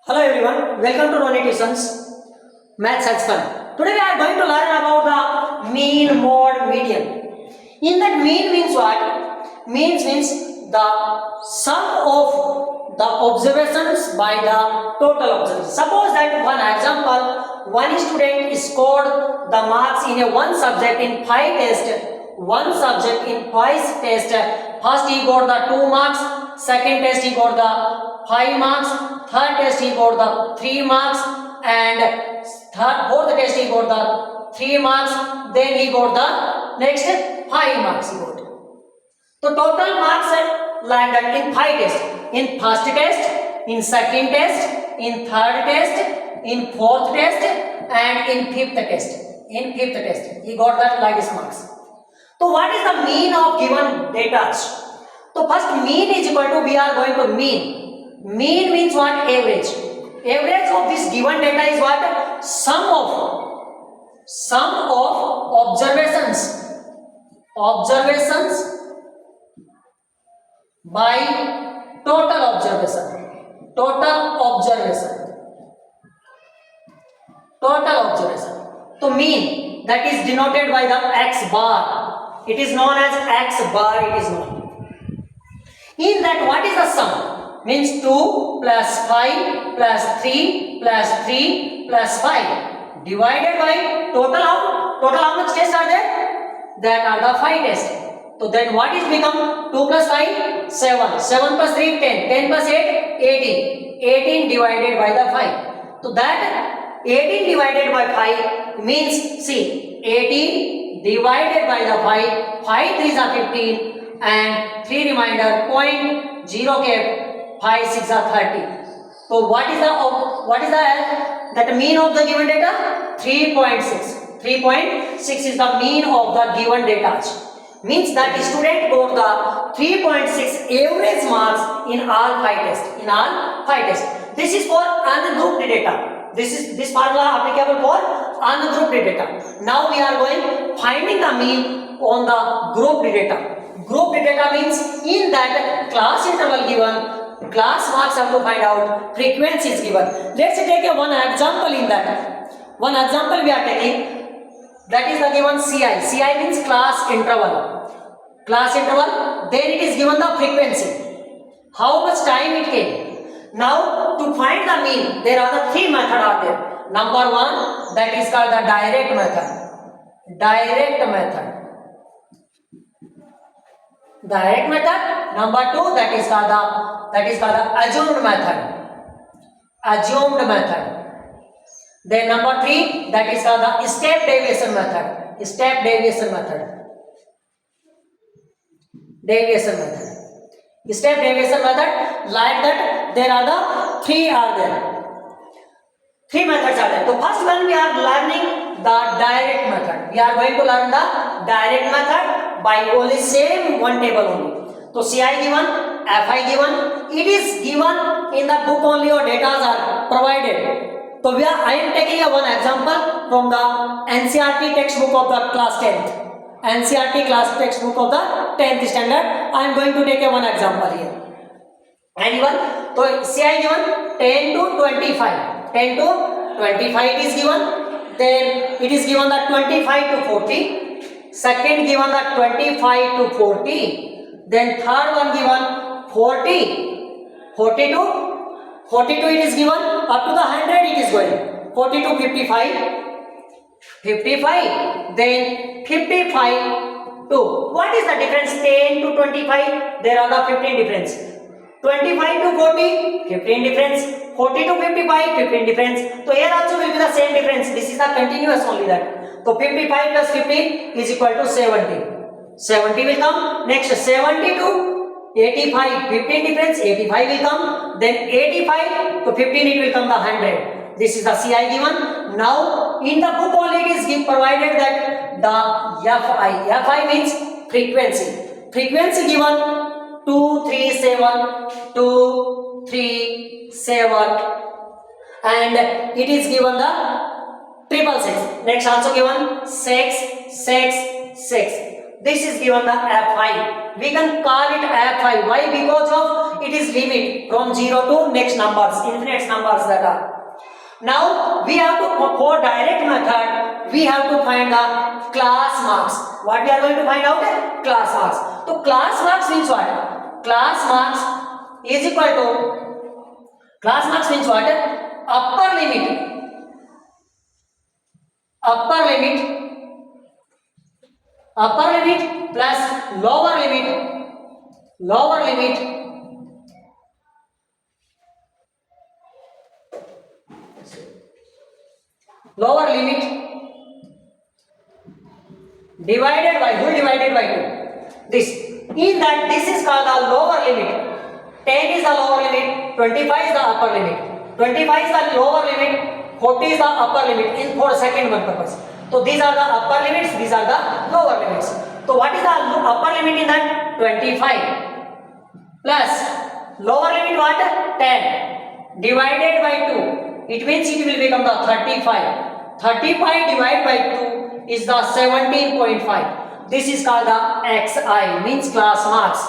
Hello everyone, welcome to Roni Tuitions. Maths has fun. Today we are going to learn about the mean, mode, median. In that mean means what? Means the sum of the observations by the total observations. Suppose that one example, one student scored the marks in a one subject in 5 tests. One subject in 5 tests. First he got the 2 marks, second test he got the 5 marks, third test he got the 3 marks, and fourth test he got the 3 marks, then he got the next 5 marks he got. So total marks landed in 5 tests. In first test, in second test, in third test, in fourth test, and in fifth test. In fifth test, he got that like this marks. So what is the mean of given data? So first mean is equal to, we are going to mean. Mean means what? Average. Average of this given data is what? Sum of observations by total observation. So mean, that is denoted by the x bar. It is known as x bar. It is known. In that, what is the sum? Means 2 plus 5 plus 3 plus 3 plus 5 divided by total how much tests are there? That are the 5 tests. So then what is become? 2 plus 5 7, 7 plus 3 10, 10 plus 8 18, 18 divided by the 5. So that 18 divided by 5 means, see, 18 divided by the 5, 5 3s are 15 and 3 remainder 0 kept, 5 6 are 30. So what is that mean of the given data? 3.6. 3.6 is the mean of the given data. Means that the student got the 3.6 average marks in all 5 tests. This is for ungrouped data. This formula applicable for ungrouped data. Now we are going finding the mean on the grouped data. Grouped data means in that class interval given, class marks have to find out, frequency is given. Let's take one example in that. One example we are taking, that is the given CI. CI means class interval. Class interval, then it is given the frequency. How much time it came. Now to find the mean, there are the 3 methods are there. Number 1, that is called the direct method. Direct method. Number 2, that is called the assumed method. Then number 3, that is called the step deviation method. Step deviation method. Like that, there are the 3 methods are there. So first one we are learning the direct method. We are going to learn the direct method by only same one table only. So CI given, FI given, it is given in the book only, or data are provided. So I am taking one example from the NCERT textbook of the class 10th. NCERT class textbook of the 10th standard. I am going to take one example here. Anyone? So CI given 10 to 25. 10 to 25 it is given. Then it is given that 25 to 40. Second given that 25 to 40. Then third one given 40. 42 it is given. Up to the 100 it is going. 40 to 55. 55. Then 55 to, what is the difference? 10 to 25. There are the 15 difference. 25 to 40, 15 difference. 40 to 55, 15 difference. So here also will be the same difference. This is the continuous only that. So 55 plus 15 is equal to 70. 70 will come. Next 70 to 85, 15 difference. 85 will come. Then 85 to 15 it will come the 100. This is the CI given. Now in the book only it is provided that the FI. FI means frequency. Frequency given 237, 237, and it is given the 666. Next also given 666. This is given the F5. We can call it F5. Why? Because of it is limit. from 0 to next numbers, infinite numbers that are. Now we have to, for direct method, we have to find the class marks. What we are going to find out? Class marks. So class marks means what? Class marks is equal to, class marks means what? Upper limit plus lower limit divided by 2. This, in that, this is called the lower limit. 10 is the lower limit, 25 is the upper limit. 25 is the lower limit, 40 is the upper limit in for second one purpose. So these are the upper limits, these are the lower limits. So what is the upper limit in that? 25 plus lower limit what? 10 divided by 2. It means it will become the 35. 35 divided by 2 is the 17.5. This is called the XI, means class marks.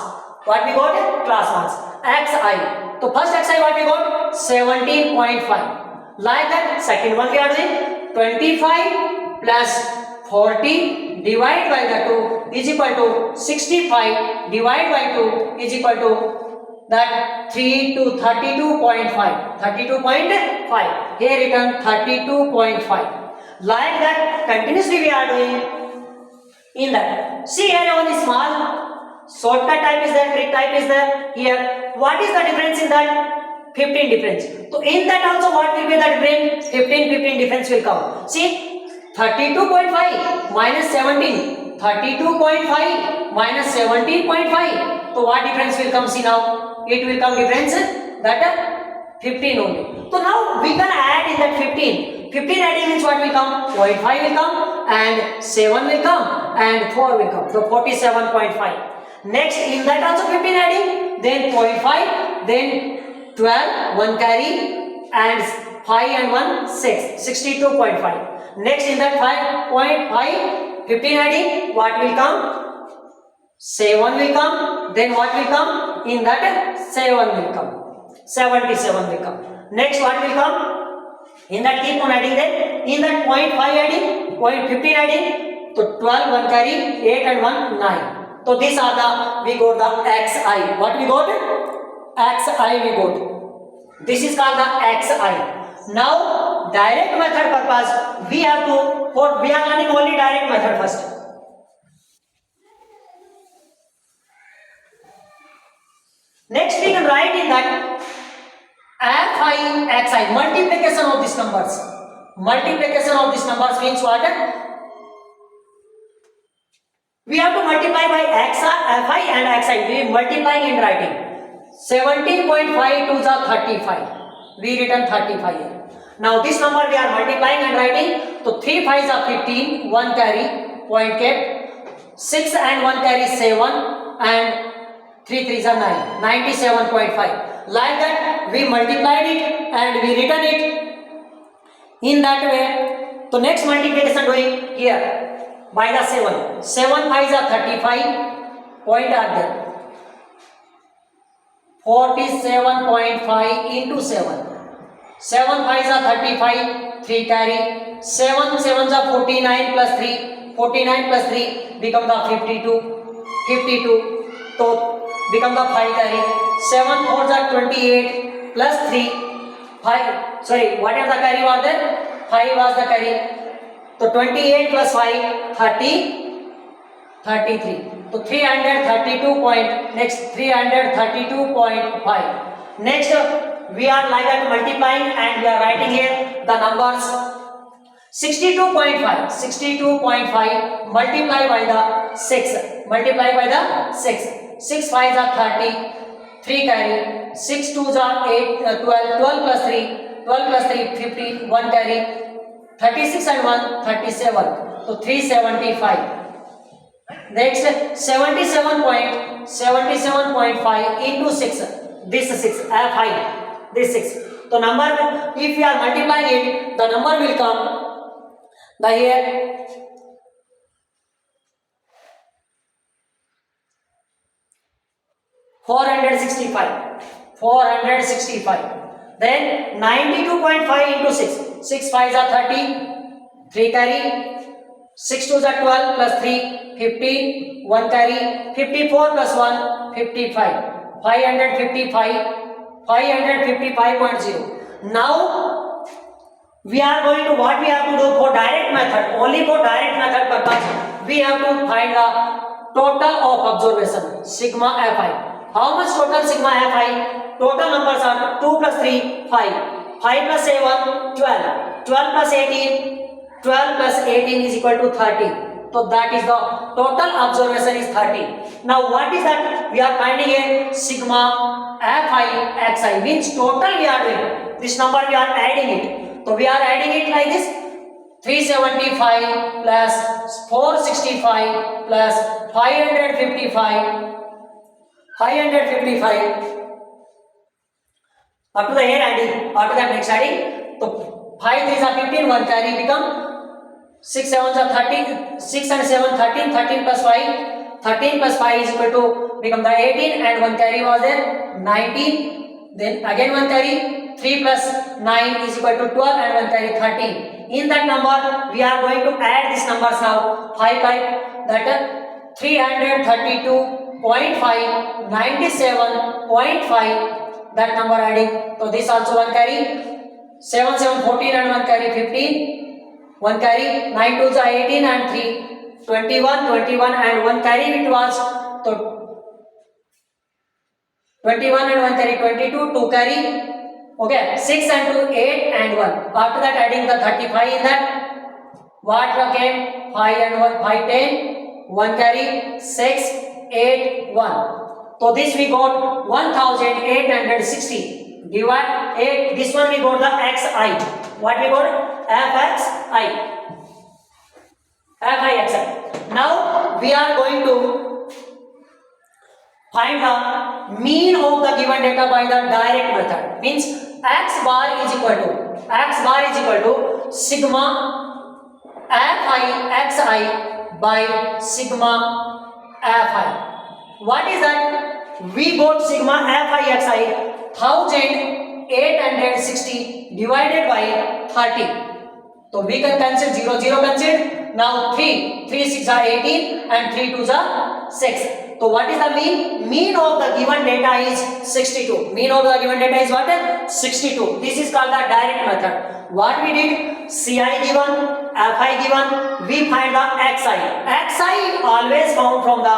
What we got? Class marks. XI. So first XI what we got? 17.5. Like that, second one we are doing 25 plus 40 divided by the 2 is equal to 65 divided by 2 is equal to that 3 to 32.5. 32.5. Here written 32.5. Like that, continuously we are doing in that. See here on the small shortcut type is there, trick type is there. Here, what is the difference in that? 15 difference. So in that also what will be the difference? 15 difference will come. See, 32.5 minus 17. 32.5 minus 17.5. So what difference will come? See now, it will come difference that 15 only. So now we can add in that 15. 15 adding means what will come? 0.5 will come and 7 will come and 4 will come. So 47.5. Next in that also 15 adding, then 0.5, then 12, 1 carry and 5 and 1, 6, 62.5. Next in that 5.5, 15 adding, what will come? 7 will come, then what will come? In that 7 will come, 77 will come. Next what will come? In that keep on adding, then in that 0.5 adding, 0.15 adding, so 12, 1 carry, 8 and 1, 9. So these are the, we got the XI. What we got? XI we got. This is called the XI. Now direct method purpose, we are learning only direct method first. Next we can write in that Fi Xi, multiplication of these numbers. Multiplication of these numbers means what? We have to multiply by Fi and Xi. We multiplying and writing. 17.5 to the 35. We written 35 here. Now this number we are multiplying and writing. So 3 5s are 15, 1 carry, point kept. 6 and 1 carry 7 and 3 3s are 9, 97.5. Like that we multiplied it and we written it in that way. So next multiplication doing here by the 7. 7 5s are 35, point are there. 47.5 into 7. 7 5s are 35, 3 carry. 7 7s are 49 plus 3. 49 plus 3 become the 52. 52. So become the 5 carry. 7 4s are 28 plus 3. 5. Sorry, whatever the carry was there, 5 was the carry. So 28 plus 5, 30, 33. So 332 point, next 332.5. Next we are like that multiplying and we are writing here the numbers. 62.5 multiply by the 6. Multiply by the 6. 6 5s are 30, 3 carry. 6 2s are 8, 12, 12 plus 3, 12 plus 3, 15, 1 carry. 36 and 1, 37. So 375. Next 77.5 into 6. This 6, Fi. This 6. So number, if we are multiplying it, the number will come the here 465. 465. Then 92.5 into 6. 6 5s are 30. 3 carry. 6 2s are 12 plus 3. 15. 1 carry. 54 plus 1. 55. 555. 555.0. Now we are going to what we have to do for direct method. Only for direct method purpose we have to find the total of observation sigma fi. How much total sigma fi? Total numbers are 2 plus 3 5. 5 plus 7 12. 12 plus 18. 12 plus 18 is equal to 30. So that is the total observation is 30. Now what is that? We are finding a sigma fi xi means total we are doing. This number we are adding it. So we are adding it like this. 375 plus 465 plus 555 up to the here adding. After that next adding. So 5 3s are 15. 1 carry become 6 7s are 13. 6 and 7 13. 13 plus 5. 13 plus 5 is equal to become the 18 and 1 carry was there 19. Then again 1 carry. 3 plus 9 is equal to 12 and 1 carry 13. In that number we are going to add these numbers now. 5 that 332.5 97.5 that number adding. So this also 1 carry. 7 7 14 and 1 carry 15. 1 carry. 9 2s are 18 and 3 21 and 1 carry it was so 21 and 1 carry 22. 2 carry. Okay, 6 and 2 8 and 1. After that adding the 35 in that. What came? 5 and 1 5 10. 1 carry 6 8 1. So this we got 1860. Divide 8. This one we got the xi. What we got? fxi. fixi. Now we are going to find the mean of the given data by the direct method. Means x bar is equal to sigma fi xi by sigma fi. What is that? We got sigma fi xi 1860 divided by 30. So we can cancel 0 0 cancel. Now 3 6 are 18 and 3 2s are 6. So what is the mean? Mean of the given data is 62. Mean of the given data is what? 62. This is called the direct method. What we did? Ci given, fi given, we find the xi. Xi always found from the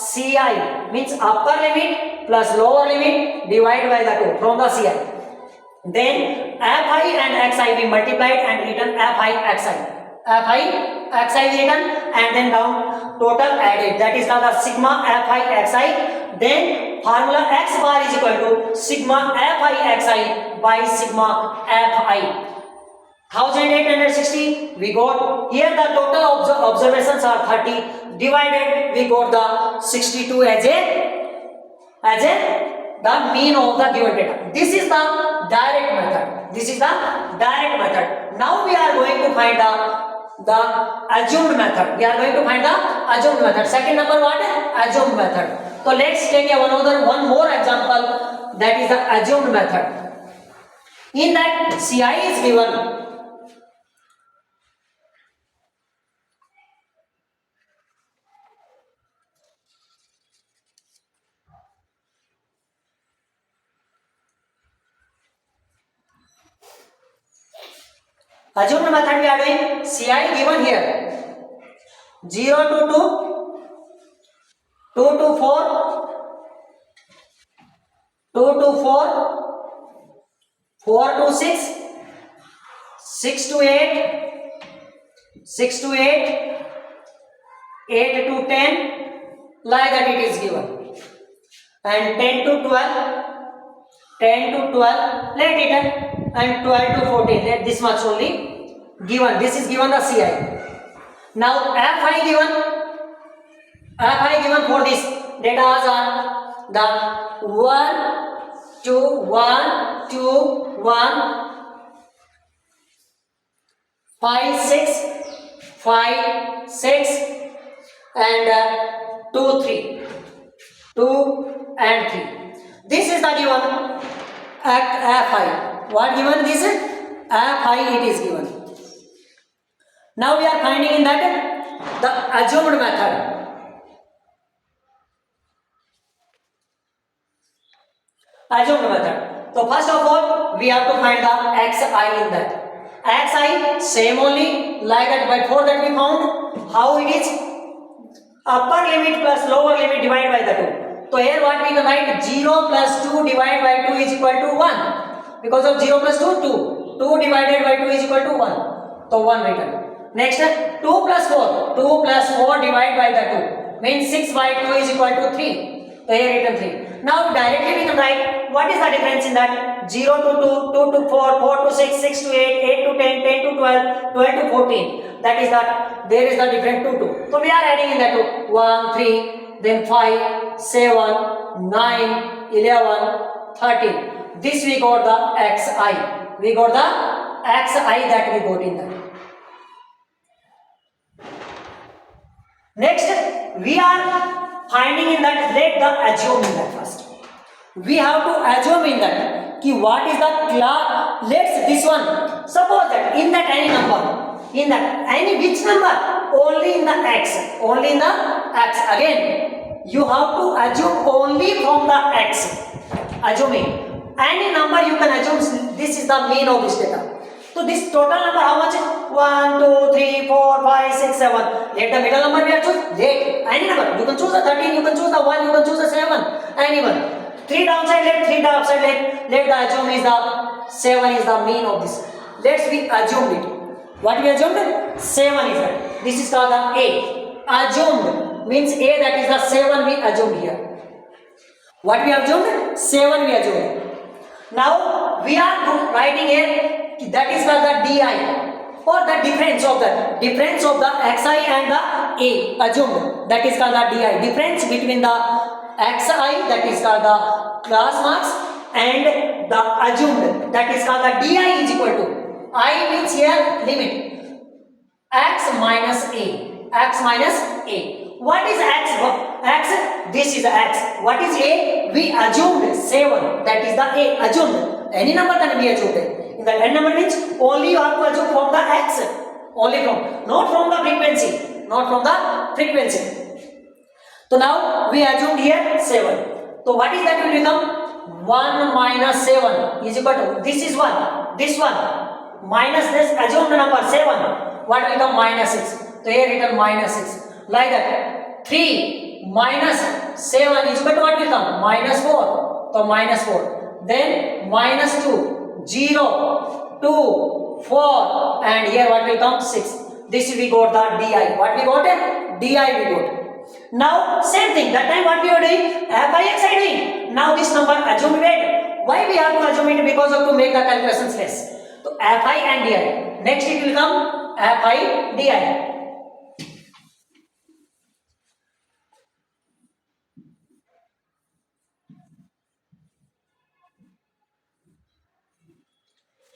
Ci means upper limit plus lower limit divided by the 2 from the Ci. Then fi and xi we multiplied and written fi xi. Fi xi we written and then down total added. That is called the sigma fi xi. Then formula x bar is equal to sigma fi xi by sigma fi. 1860 we got here the total observations are 30 divided we got the 62 as the mean of the given data. This is the direct method. Now we are going to find the assumed method. Second number what? Assumed method. So let's take one more example, that is the assumed method. In that Ci is given. Assumed method we are doing. Ci given here 0 to 2, 2 to 4, 2 to 4, 4 to 6, 6 to 8, 6 to 8, 8 to 10, like that it is given. And 10 to 12, 10 to 12, let it and 12 to 14, let this much only given. This is given the Ci. Now fi given for this data are the 1 2 1 2 1 5 6 5 6 and 2 3 2 and 3. This is the given at fi. What given this? Fi it is given. Now we are finding in that the assumed method. Assumed method. So first of all, we have to find the xi in that. Xi same only like that, but for that we found how it is upper limit plus lower limit divided by the 2. So here what we can write 0 plus 2 divided by 2 is equal to 1. Because of 0 plus 2, 2. 2 divided by 2 is equal to 1. So 1 written. Next 2 plus 4. 2 plus 4 divided by the 2. Means 6 by 2 is equal to 3. So here written 3. Now directly we can write what is the difference in that? 0 to 2, 2 to 4, 4 to 6, 6 to 8, 8 to 10, 10 to 12, 12 to 14. That is that there is the difference 2 2. So we are adding in that 2. 1, 3, then 5, 7, 9, 11, 13. This we got the xi. We got the xi that we got in that. Next, we are finding in that, let the assume in that first. We have to assume in that ki what is the class. Let's this one. Suppose that in that any number, in that any which number, only in the x, only in the x. Again, you have to assume only from the x. Assuming any number you can assume this is the mean of this data. So this total number how much? 1, 2, 3, 4, 5, 6, 7. Let the middle number be choose. Let any number. You can choose the 13, you can choose the 1, you can choose the 7. Anyone. 3 downside left, 3 upside left. Let the assume is the 7 is the mean of this. Let's we assume it. What we assumed? 7 is that. This is called the A. Assumed means A, that is the 7 we assumed here. What we assumed? 7 we assumed. Now we are writing here that is called the di or the difference of the xi and the A assumed. That is called the di. Difference between the xi, that is called the class marks, and the assumed, that is called the di is equal to I means here limit x minus a. X minus a. What is x? X, this is x. What is a? We assumed 7. That is the a assumed. Any number can be assumed. In the n number means only you have to assume from the x. Only from, not from the frequency. Not from the frequency. So now we assumed here 7. So what is that will become? 1 minus 7 is equal to, this is 1, this one, minus this assumed number 7. What will become? Minus 6. So here written minus 6. Like that. 3 minus 7 is equal to what will come? Minus 4. So minus 4. Then minus 2, 0, 2, 4, and here what will come? 6. This we got the di. What we got? Di we got. Now same thing. That time what we are doing? F by x I doing. Now this number assume it. Why we have to assume it? Because of to make the calculations less. So fi and di. Next it will come fi di.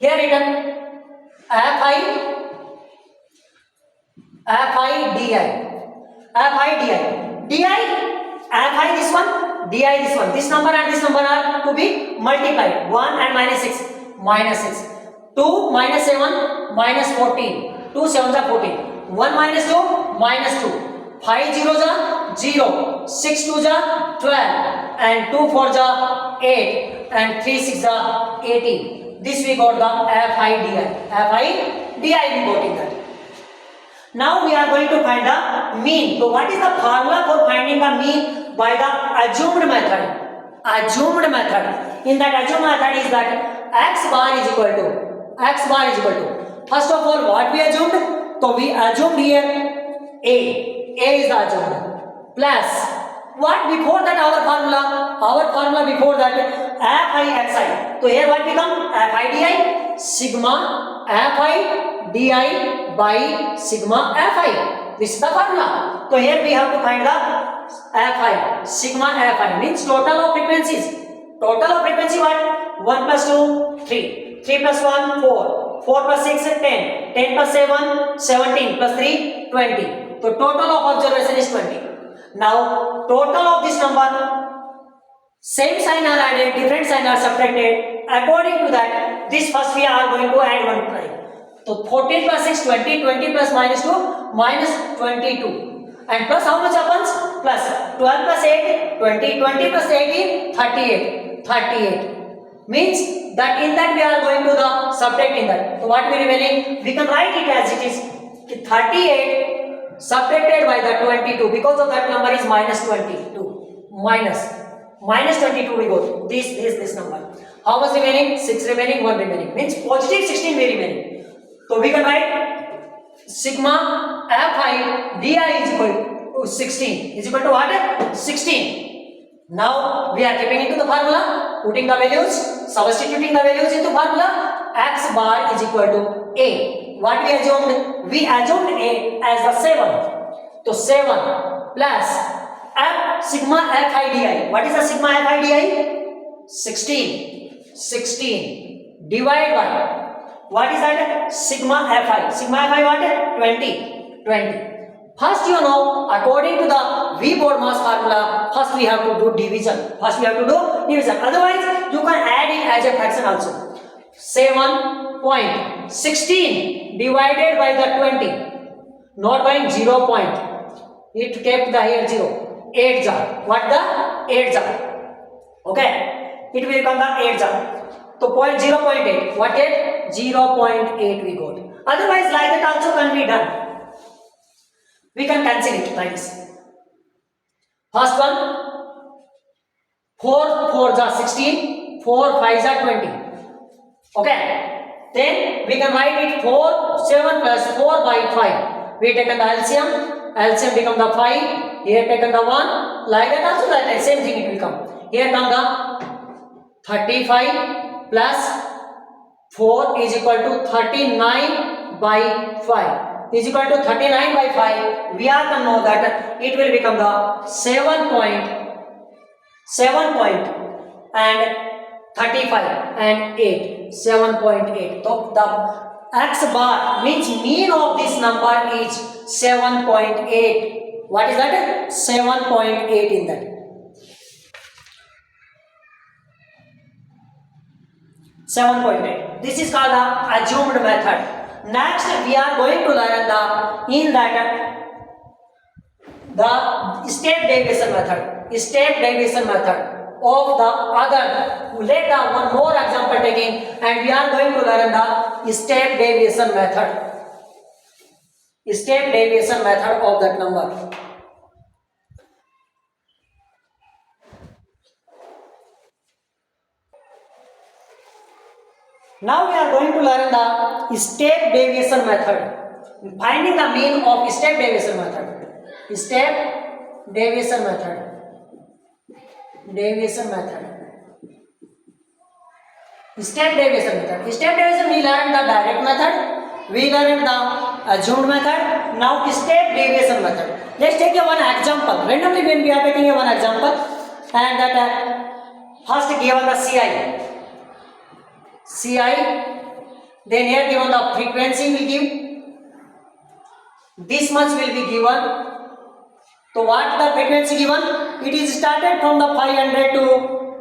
Here written fi di. Fi di. Di fi this one, di this one. This number and this number are to be multiplied. 1 and minus 6. Minus 6. 2 minus 7 minus 14. 2 7s are 14. 1 minus 2 minus 2. 5 zeros are 0. 6 2s are 12. And 2 4s are 8. And 3 6s are 18. This we got the fi di. Fi di we got in that. Now we are going to find the mean. So what is the formula for finding the mean by the assumed method? Assumed method. In that assumed method is that x bar is equal to. First of all, what we assumed? So we assumed here a. A is the assumed. Plus what before that our formula? Our formula before that fi xi. So here what become? Fi di sigma fi di by sigma fi. This is the formula. So here we have to find the fi. Sigma fi means total of frequencies. Total of frequency what? 1 plus 2, 3. 3 plus 1, 4. 4 plus 6, 10. 10 plus 7, 17. Plus 3, 20. So total of observation is 20. Now total of this number Same sign are added, different sign are subtracted. According to that, this first we are going to add one prime. So 14 plus 6, 20, 20 plus minus 2, minus 22. And plus how much happens? Plus 12 plus 8, 20, 20 plus 18, 38. 38. Means that in that we are going to the subtract in that. So what we remaining? We can write it as it is 38 subtracted by the 22. Because of that number is minus 22. Minus 22 we go. This number. How much remaining? 6 remaining, 1 remaining. Means positive 16 will remaining. So we can write sigma fi di is equal to 16. Is equal to what? 16. Now we are keeping into the formula, putting the values, substituting the values into formula. X bar is equal to A. What we assumed? We assumed A as the 7. So 7 plus F sigma fi di. What is the sigma fi di? 16. 16 divided by what is that? Sigma fi. Sigma fi what? 20. 20. First you know, according to the V board mass formula, first we have to do division. Otherwise, you can add it as a fraction also. 7.16 divided by the 20. Not by 0 point. It kept the here 0. 8 jar. What the? 8 jar. Okay. It will become the 8 jar. So 0.8. What 8? 0.8 we got. Otherwise, like that also can be done. We can cancel it like this. First one, 4 4s are 16, 4 5s are 20. Okay. Then we can write it 4, 7 plus 4 by 5. We taken the LCM, LCM become the 5, here taken the 1, like that also like that, same thing it will come. Here come the 35 plus 4 is equal to 39 by 5. Is equal to 39 by 5. We are to know that it will become the 7 and 35 and 8. 7.8. So the X bar means mean of this number is 7.8. What is that? 7.8 in that. 7.8. This is called the assumed method. Next, we are going to learn the step deviation method. Step deviation method of the other. Later, one more example taking, and we are going to learn the step deviation method. Step deviation method of that number. Now we are going to learn the step deviation method. Finding the mean of step deviation method. Step deviation method. Deviation method. Step deviation method. Step deviation we learned the direct method. We learned the assumed method. Now step deviation method. Let's take one example. Randomly when we are taking one example, and that first given the CI. Then here given the frequency will give, this much will be given. So what the frequency given? It is started from the 500 to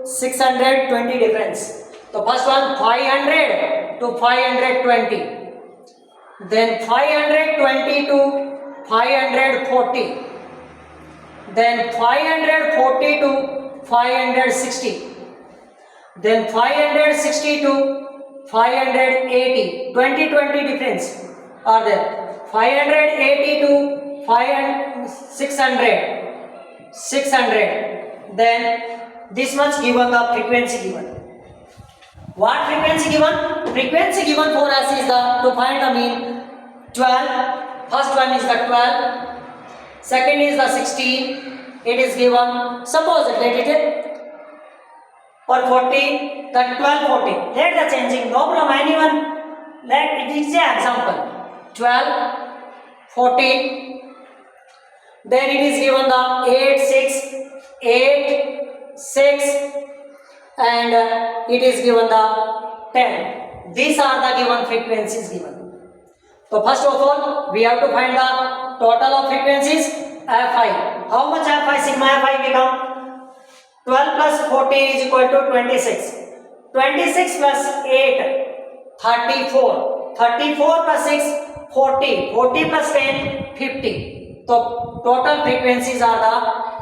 620 difference. So first one 500 to 520, then 520 to 540, then 540 to 560. Then 560 to 580, 20 difference are there. 580 to 600. Then this much given the frequency given. What frequency given? Frequency given for us is to find the mean 12. First one is the 12. Second is the 16. It is given. Suppose let it or 40, that 12, 40. Let the changing, no problem, anyone. Let it is an example. 12, 14. Then it is given the 8, 6, and it is given the 10. These are the given frequencies given. So first of all, we have to find the total of frequencies Fi. How much Fi? Sigma Fi become 12 plus 14 is equal to 26. 26 plus 8, 34. 34 plus 6, 40. 40 plus 10, 50. So total frequencies are the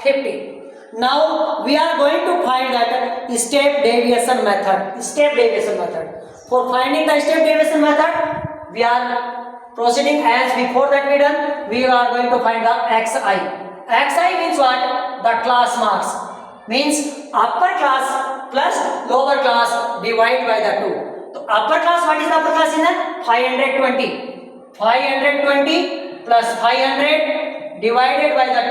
50. Now we are going to find that step deviation method. Step deviation method. For finding the step deviation method, we are proceeding as before that we done. We are going to find the xi. Xi means what? The class marks. Means upper class plus lower class divided by the 2. So upper class, what is the upper class in that? 520. 520 plus 500 divided by the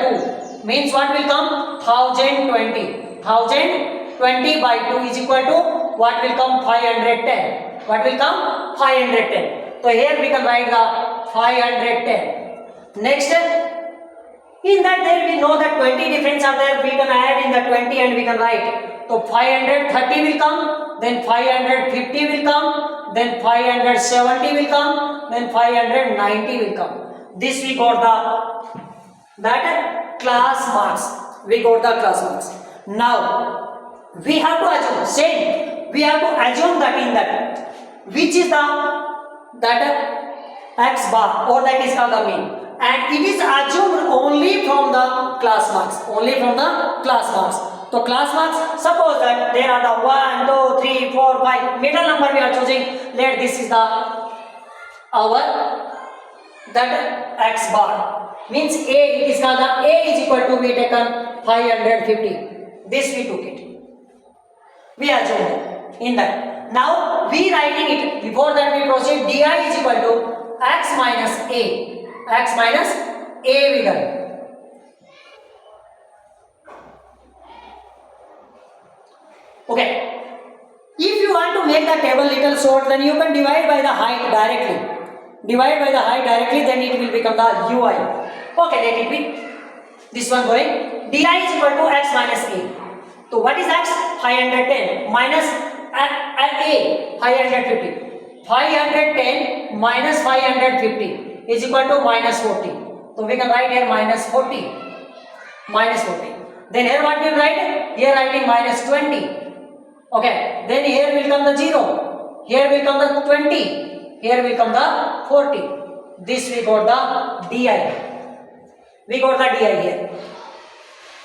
2 means what will come? 1020. 1020 by 2 is equal to what will come? 510. What will come? 510. So here we can write the 510. Next, in that there we know that 20 difference are there. We can add in the 20 and we can write. So 530 will come, then 550 will come, then 570 will come, then 590 will come. This we got that class marks. We got the class marks. Now we have to assume same. We have to assume that in that which is that x bar, or that is called the mean, and it is assumed only from the class marks. Only from the class marks. So class marks, suppose that there are the 1, 2, 3, 4, 5 middle number we are choosing. Let this is the our that x bar means a. It is called the a is equal to we taken 550. This we took it. We assume in that. Now we writing it. Before that we proceed. Di is equal to x minus a. X minus a we done. Okay. If you want to make the table little short, then you can divide by the height directly. Divide by the height directly, then it will become the ui. Okay, let it be. This one going. Di is equal to x minus a. So what is x? 510 minus a 550. 510 minus 550 is equal to minus 40. So we can write here minus 40. Minus 40. Then here what we will write? Here writing minus 20. Okay. Then here will come the 0. Here will come the 20. Here will come the 40. This we got the di. We got the di here.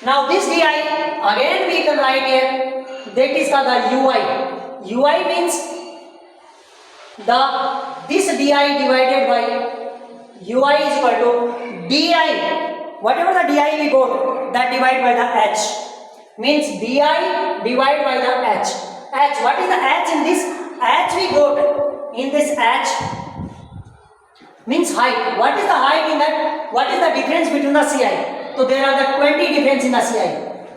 Now this di again we can write here. That is called the ui. Ui means this di divided by ui is equal to di. Whatever the di we got, that divided by the h. Means di divided by the h. H. What is the h in this? H we got in this h means height. What is the height in that? What is the difference between the ci? So there are the 20 difference in the ci.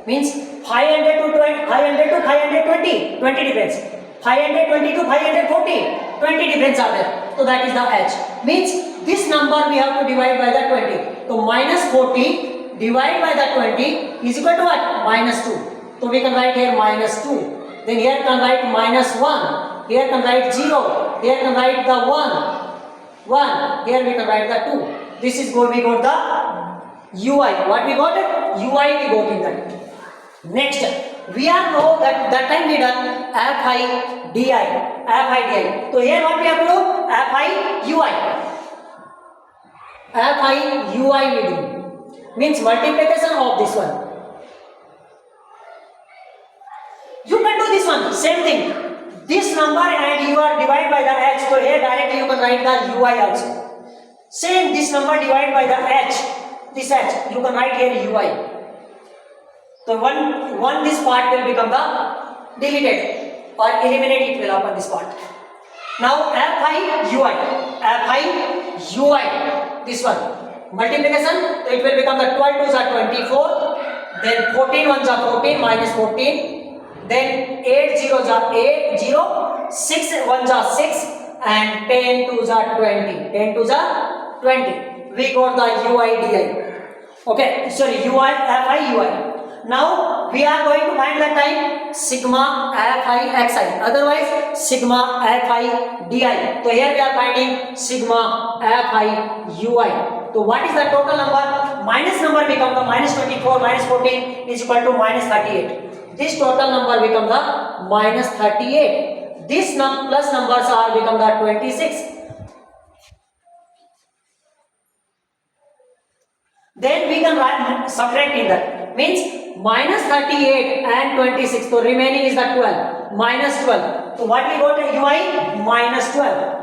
Means 500 to 520, 20 difference. 520 to 540, 20 difference are there. So that is the h. Means this number we have to divide by the 20. So minus 40 divided by the 20 is equal to what? Minus 2. So we can write here minus 2. Then here can write minus 1. Here can write 0. Here can write the 1. Here we can write the 2. This is what we got the ui. What we got? Ui we got in that. Next, we are know that time we done fi di. Fi di. So here what we have to do? Fi ui. Fi ui we do. Means multiplication of this one. You can do this one. Same thing. This number and you are divided by the h. So here directly you can write the ui also. Same this number divided by the h. This h. You can write here ui. So one this part will become the deleted or eliminate it will happen this part. Now fi ui. Fi ui. This one. Multiplication. It will become the 12 2s are 24. Then 14 1s are 14 minus 14. Then 8 0s are 8 0. 6 1s are 6 and 10 2s are 20. 10 2s are 20. We got the ui di. Okay. Sorry ui fi ui. Now we are going to find the time sigma fi xi, otherwise sigma fi di. So here we are finding sigma fi ui. So what is the total number? Minus number become the minus 24 minus 14 is equal to minus 38. This total number become the minus 38. This plus numbers are become the 26. Then we can write subtracting that. Means minus 38 and 26. So remaining is the 12. Minus 12. So what we got ui? Minus 12.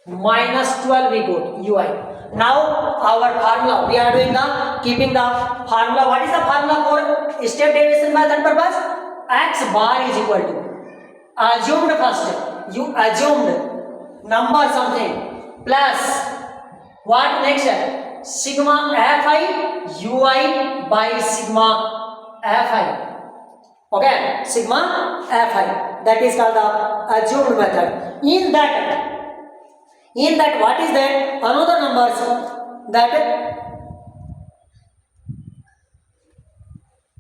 Minus 12 we got ui. Now our formula, we are doing the keeping the formula. What is the formula for step deviation method purpose? X bar is equal to assumed first. You assumed number something plus what next? Sigma fi ui by sigma fi. Okay, sigma fi. That is called the assumed method. In that what is that? Another numbers that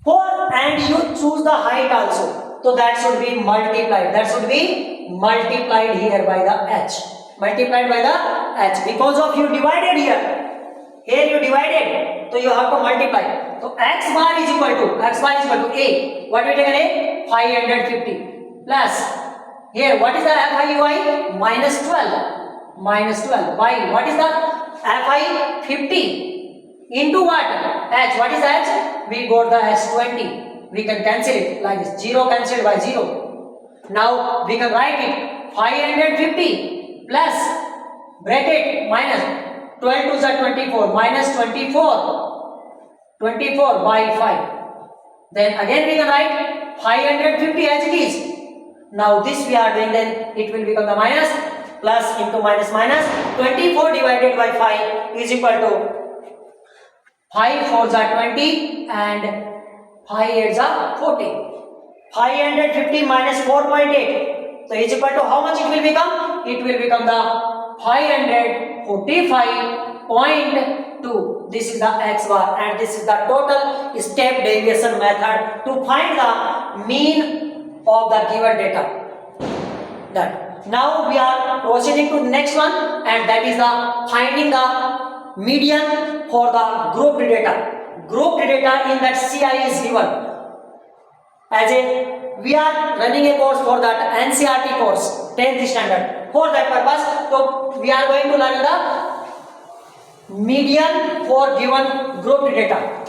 4 and you choose the height also. So that should be multiplied. That should be multiplied here by the h. Multiplied by the h. Because of you divided here. Here you divided. So you have to multiply. So x bar is equal to a. What we take a? 550 plus here what is the fi minus 12. Minus 12 by what is the fi 50 into what? H. What is h? We got the h 20. We can cancel it like this. 0 cancelled by 0. Now we can write it 550 plus bracket minus 12 to the 24 minus 24 by 5. Then again we can write 550 as it is. Now this we are doing, then it will become the minus plus into minus 24 divided by 5 is equal to 5 4s are 20 and 5 8s are 40. 550 minus 4.8. So is equal to how much it will become? It will become the 545.2. This is the x bar and this is the total step deviation method to find the mean of the given data. Done. Now we are proceeding to the next one, and that is the finding the median for the grouped data. Grouped data in that CI is given. As a we are running a course for that NCERT course, 10th standard. For that purpose, so we are going to learn the median for given grouped data.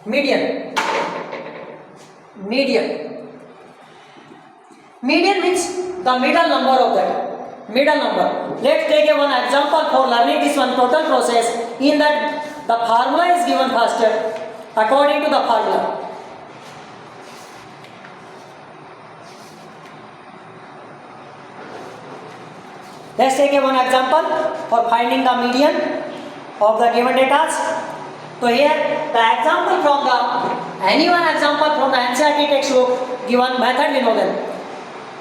Median means the middle number of that. Middle number. Let's take one example for learning this one total process. In that the formula is given first according to the formula. Let's take one example for finding the median of the given data. So here the example from the any one example from the NCERT textbook given method we know them.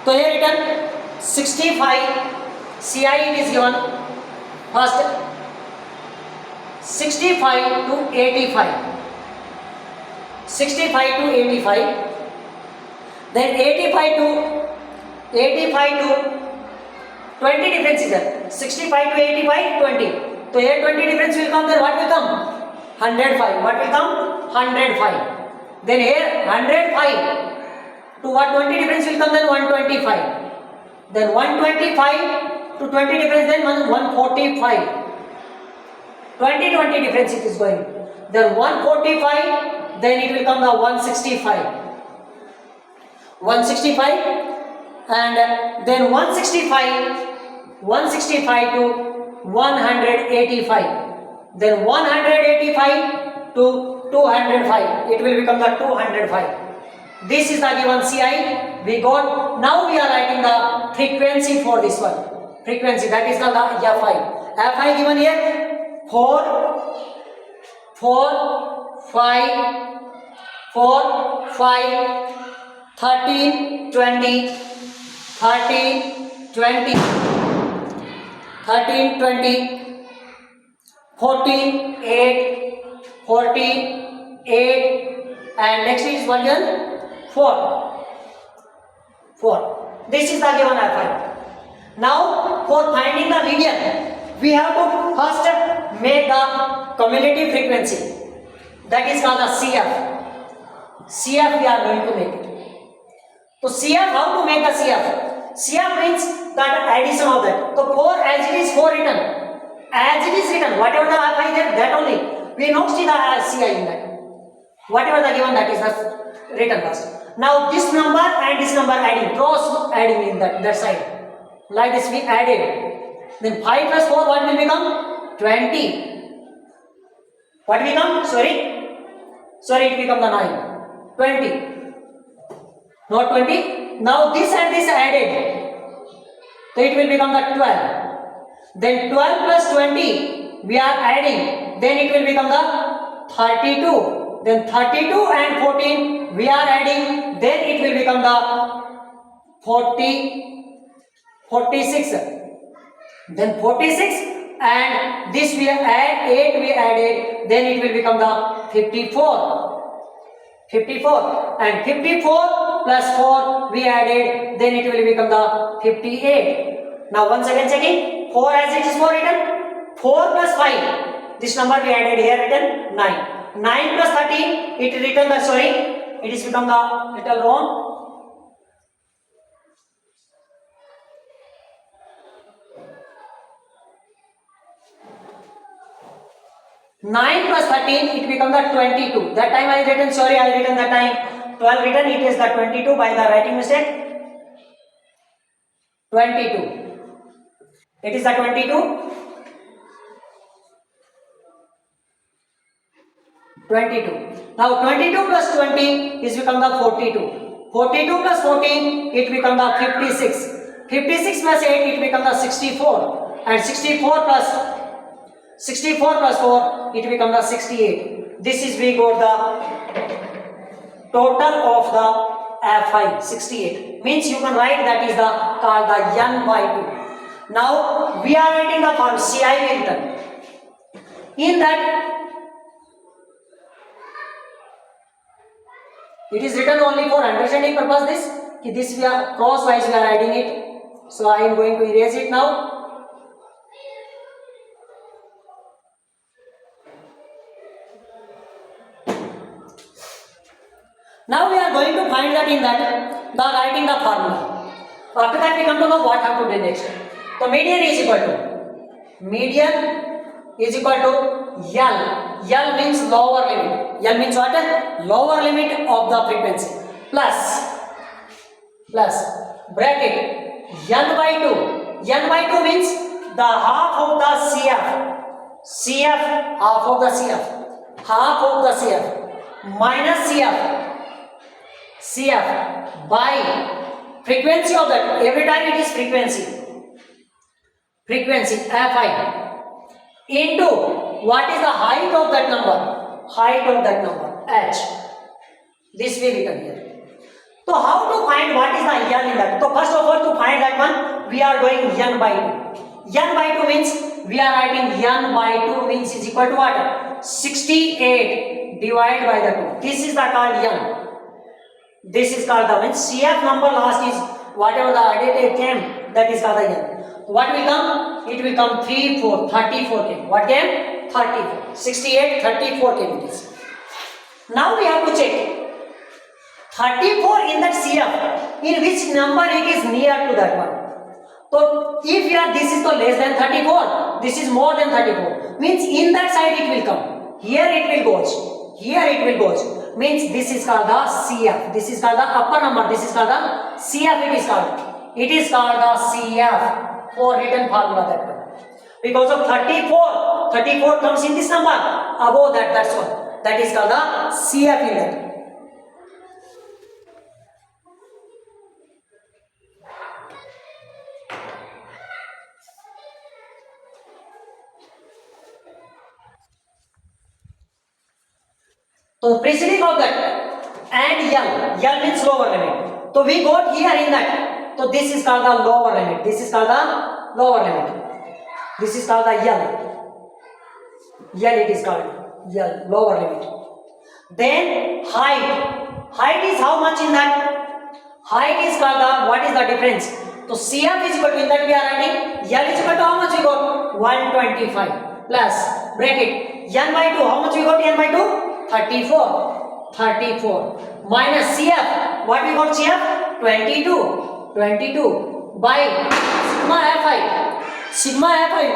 So here written 65 CI it is given first 65 to 85. 65 to 85. Then 85 to 20 difference is there. 65 to 85 20. So here 20 difference will come, then what will come? 105. What will come? 105. Then here 105 to what 20 difference will come, then 125. Then 125 to 20 difference, then 145. 20 difference it is going. Then 145, then it will come the 165. 165 and then 165 to 185. Then 185 to 205. It will become the 205. This is the given CI we got. Now we are writing the frequency for this one. Frequency, that is called the Fi. Fi given here 4, 5, 13, 20, 14, 8, and next is one here 4. This is the given Fi. Now for finding the median, We have to first make the cumulative frequency, that is called the CF. CF we are going to make it. So CF, how to make the CF? CF means that addition of that. So 4 as it is 4 written, as it is written, whatever the Fi there, that only. We not see the Ci in that. Whatever the given, that is the written first. Now this number and this number adding, cross adding in that side. Like this we added. Then 5 plus 4 what will become? 20. What will become? Sorry, it become the 9. 20. Not 20. Now this and this added. So it will become the 12. Then 12 plus 20 we are adding. Then it will become the 32. Then 32 and 14 we are adding. Then it will become the 46. Then 46 and this we add 8 we added. Then it will become the 54. And 54 plus 4 we added. Then it will become the 58. Now once again checking. 4 as it is 4 written. 4 plus 5. This number we added here written 9. 9 plus 13 it written the, sorry, it is become the little wrong. 9 plus 13 it become the 22. That time I written, sorry, I written that time 12 written, it is the 22 by the writing mistake. 22. It is the 22. 22. Now 22 plus 20 is become the 42. 42 plus 14 it become the 56. 56 plus 8 it become the 64. And 64 plus 4 it become the 68. This is we got the total of the Fi 68. Means you can write that is the called the n by 2. Now we are writing the form Ci written. In that it is written only for understanding purpose. This we are crosswise we are adding it. So I am going to erase it now. Now we are going to find that in that the writing the formula. After that we come to know what have to do next. So median is equal to L. L means lower limit. L means what? Lower limit of the frequency. Plus bracket n by 2. N by 2 means the half of the CF. Half of the CF minus CF by frequency of that. Every time it is frequency Fi into what is the height of that number, H. This will written here. So how to find what is the n in that? So first of all, to find that one we are going n by 2. N by 2 means we are writing n by 2 means is equal to what? 68 divided by the 2. This is the called n. This is called the when CF number last is whatever the additive came, that is called the n. What will come? It will come 34 came. What came? 34. 68, 34 came it is. Now we have to check 34 in that CF, in which number it is near to that one. So if here this is the less than 34, this is more than 34, means in that side it will come. Here it will goes. Means this is called the CF. This is called the upper number. This is called the CF. It is called the CF for written formula that one. Because of 34 comes in this number above that. That's one. That is called the CF in that. So preceding of that and L means lower limit. So we got here in that. So this is called the lower limit. This is called the lower limit. This is called the L. It is called L, lower limit. Then height. Height is how much in that? Height is called the, what is the difference? So CF is equal to, in that we are writing L is equal to how much we got? 125 plus bracket n by 2. How much we got n by 2? 34 minus CF. What we got CF? 22 by sigma fi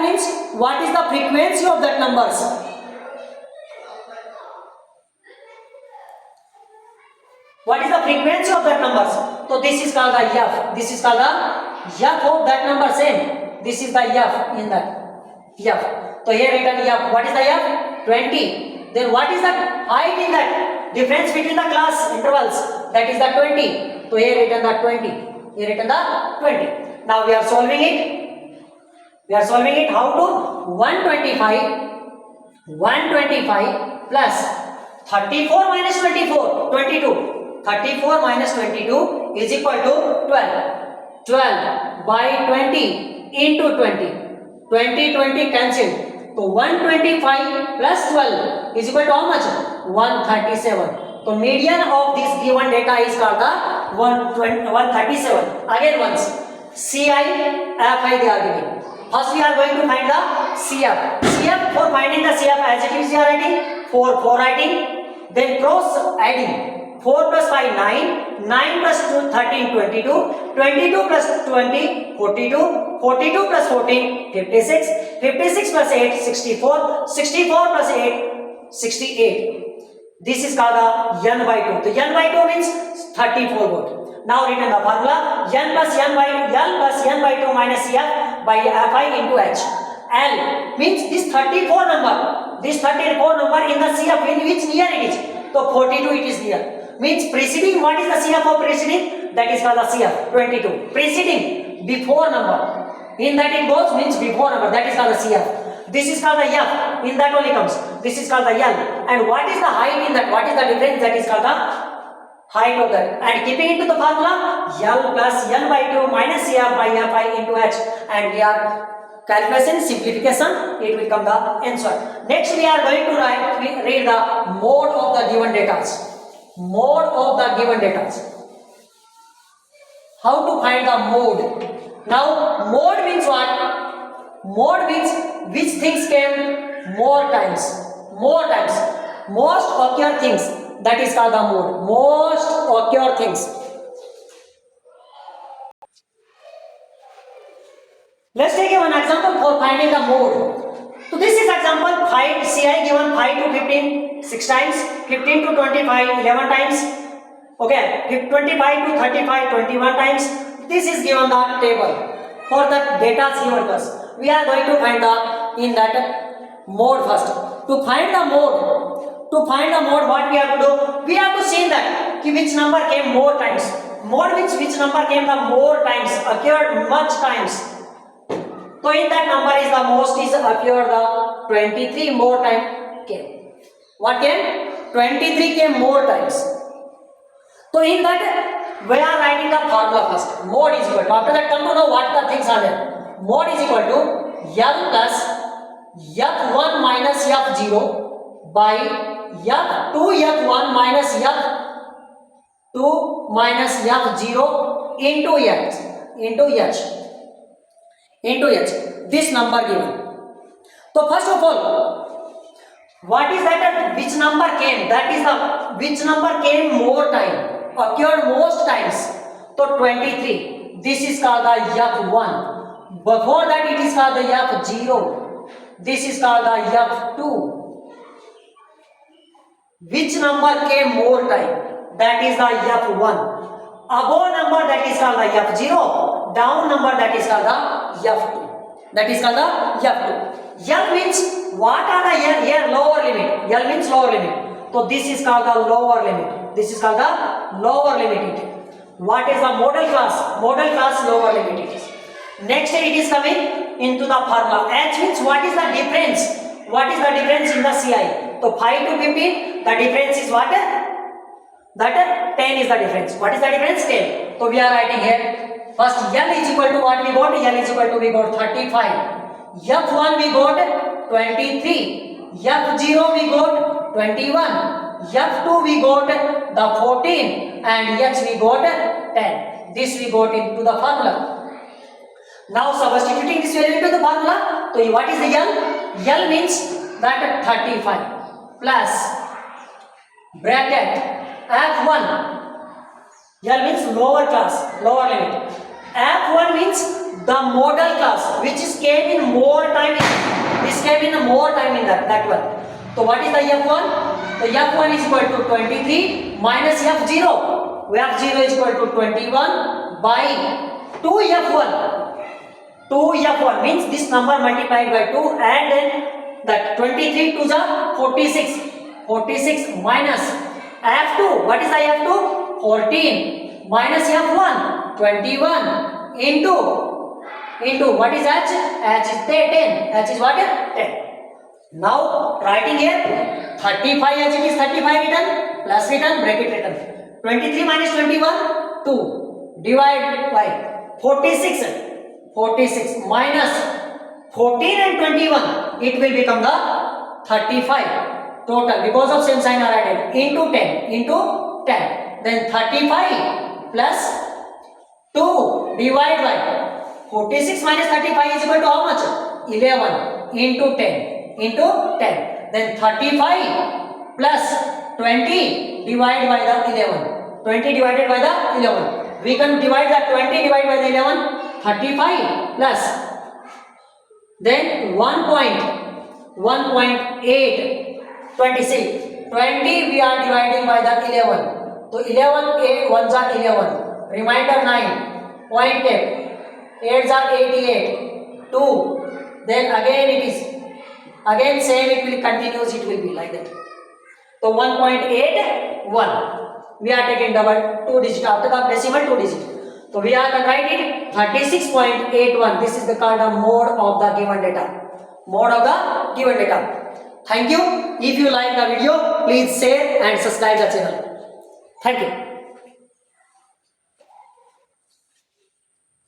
means what is the frequency of that numbers? What is the frequency of that numbers? So this is called the f. This is called the f of that number. Same, this is the f in that f. So here written f. What is the f? 20. Then what is the height in that? Difference between the class intervals, that is the 20. So here written the 20. Here written the 20. Now we are solving it. How to? 125 plus 34 minus 22. 34 minus 22 is equal to 12 by 20 into 20. 20 cancelled. So 125 plus 12 is equal to how much? 137. So median of this given data is called the 137. Again once, CI, FI they are giving. First we are going to find the CF. For finding the CF, as it is we are writing 4 writing, then cross adding 4 plus 5 9, 9 plus 2 13 22, 22 plus 20 42, 42 plus 14 56, 56 plus 8 64, 64 plus 8 68. This is called the n by 2. So n by 2 means 34 volt. Now written the formula n plus n by 2 minus CF by Fi into H. L means this 34 number in the CF, in which near it is. So 42 it is near. Means preceding, what is the CF of preceding? That is called the CF 22. Preceding, before number, in that it goes means before number, that is called the CF. This is called the F, in that only comes. This is called the L. And what is the height in that? What is the difference? That is called the height of that. And keeping into the formula, L plus n by 2 minus CF by Fi into H. And we are calculation, simplification, it will come the answer. Next we are going to read the mode of the given data. How to find the mode? Now mode means what? Mode means which things came more times. Most occur things, that is called the mode. Most occur things. Let's take one example for finding the mode. So this is example, find CI given 5 to 15 6 times, 15 to 25 11 times, okay, 25 to 35 21 times. This is given the table for the data given us. We are going to find the in that mode first. To find the mode, what we have to do? We have to see that which number came more times. Mode means which number came the more times, occurred much times. So in that number is the most is appeared the 23 more time came. What came? 23 came more times. So in that we are writing the formula first. Mode is equal to, after that come to know what the things are there. Mode is equal to L plus F1 minus F0 by F2 F1 minus F2 minus F0 into H. This number given. So first of all, what is that? Which number came? That is the which number came more time, occurred most times. So 23. This is called the F1. Before that it is called the F0. This is called the F2. Which number came more time? That is the F1. Above number that is called the F0. Down number that is called the F2. That is called the F2. L means what are the here lower limit. L means lower limit. So this is called the lower limit. This is called the lower limit. What is the model class? Model class lower limit it is. Next it is coming into the formula. H means what is the difference? What is the difference in the CI? So 5 to 15, the difference is what? That 10 is the difference. What is the difference? 10. So we are writing here. First L is equal to what we got? L is equal to we got 35. F1 we got 23. F0 we got 21. F2 we got the 14 and H we got 10. This we got into the formula. Now substituting this value into the formula. So what is the L? L means that 35 plus bracket F1. L means lower class, lower limit. F1 means the model class, which is came in more time. This came in more time in that one. So what is the F1? The F1 is equal to 23 minus F0. F0 is equal to 21 by 2F1. 2F1 means this number multiplied by 2 and then that 23 to the 46. 46 minus F2. What is the F2? 14 minus F1. 21 into what is H? H is 10. H is what? 10. Now writing here 35 as it is 35 written plus written bracket written 23 minus 21 2 divide by 46 minus 14 and 21 it will become the 35 total because of same sign are added into 10 then 35 plus 2 divide by 46 minus 35 is equal to how much? 11 into 10 then 35 plus 20 divided by the 11 20 divided by the 11 we can divide that 20 divided by the 11 35 plus then 1.8 26 20 we are dividing by the 11 so 11 8 ones are 11 remainder 9 8 are 88 2 then again it is again same it will continues it will be like that so 1.81 we are taking double 2 digit after the decimal 2 digit so we are going to write it 36.81 this is the called the mode of the given data thank you if you like the video please share and subscribe the channel thank you